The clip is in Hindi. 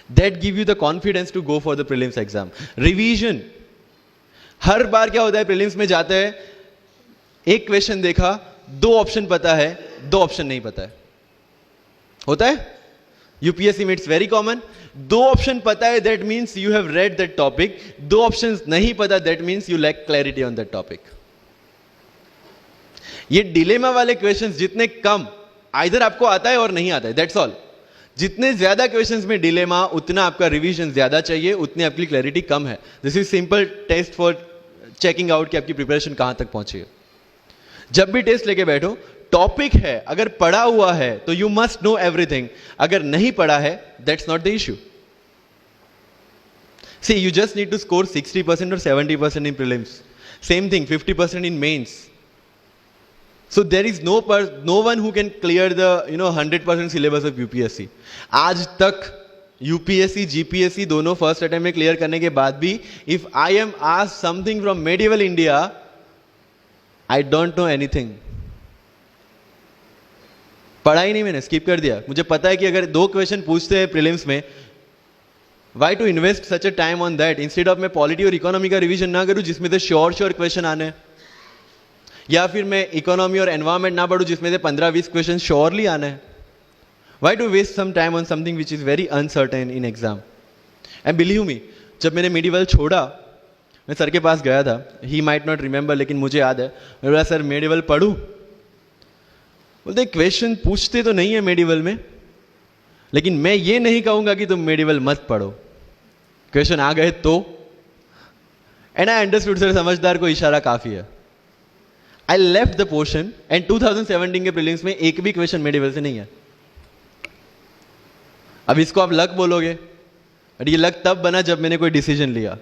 That give you the confidence to go for the prelims exam. Revision. हर बार क्या होता है, प्रीलिम्स में जाते हैं, एक क्वेश्चन देखा, 2 ऑप्शन पता है, 2 ऑप्शन नहीं पता है. होता है यूपीएससी में, इट्स वेरी कॉमन. 2 ऑप्शन पता है, that means you have read that topic. 2 option नहीं पता, that means you lack clarity on that topic. ये डिलेमा वाले क्वेश्चंस जितने कम, आइदर आपको आता है और नहीं आता है, दैट्स ऑल. जितने ज्यादा क्वेश्चंस में डिलेमा, उतना आपका रिवीजन ज्यादा चाहिए, उतनी आपकी क्लैरिटी कम है. This is simple test for checking out कि आपकी प्रिपरेशन कहां तक पहुंची है. जब भी टेस्ट लेके बैठो, टॉपिक है, अगर पढ़ा हुआ है तो यू मस्ट नो एवरीथिंग. अगर नहीं पढ़ा है, that's not the issue. See, you just need to score 60% और 70% in prelims. Same thing 50% in mains. So there is no one who can clear the 100% syllabus of UPSC. आज तक UPSC, GPSC दोनों फर्स्ट अटेम्प्ट में क्लियर करने के बाद भी, if I am asked something from medieval India, I don't know anything. पढ़ा ही नहीं, मैंने स्किप कर दिया. मुझे पता है कि अगर 2 क्वेश्चन पूछते हैं प्रीलिम्स में, why to invest such a time on that? Instead of मैं पॉलिटी और इकोनॉमी का रिवीजन ना करूं जिसमें से श्योर क्वेश्चन आने हैं, या फिर मैं इकोनॉमी और एनवायरमेंट ना पढ़ूं जिसमें से 15-20 क्वेश्चन श्योरली आना है. Why to waste some time on something which is very uncertain in exam. And believe me, जब मैंने मेडिवल छोड़ा, मैं सर के पास गया था. ही माइट नॉट रिमेंबर, लेकिन मुझे याद है. मैं बोला, सर मेडिवल पढ़ूं? बोलते क्वेश्चन पूछते तो नहीं है मेडिवल में, लेकिन मैं ये नहीं कहूंगा कि तुम मेडिवल मत पढ़ो. क्वेश्चन आ गए तो. एंड आई अंडरस्टूड, सर समझदार को इशारा काफी है. I left the portion and 2017 के प्रीलिम्स में एक भी क्वेश्चन मेडिवल से नहीं है. अब इसको आप लक बोलोगे, और ये लक तब बना जब मैंने कोई डिसीजन लिया.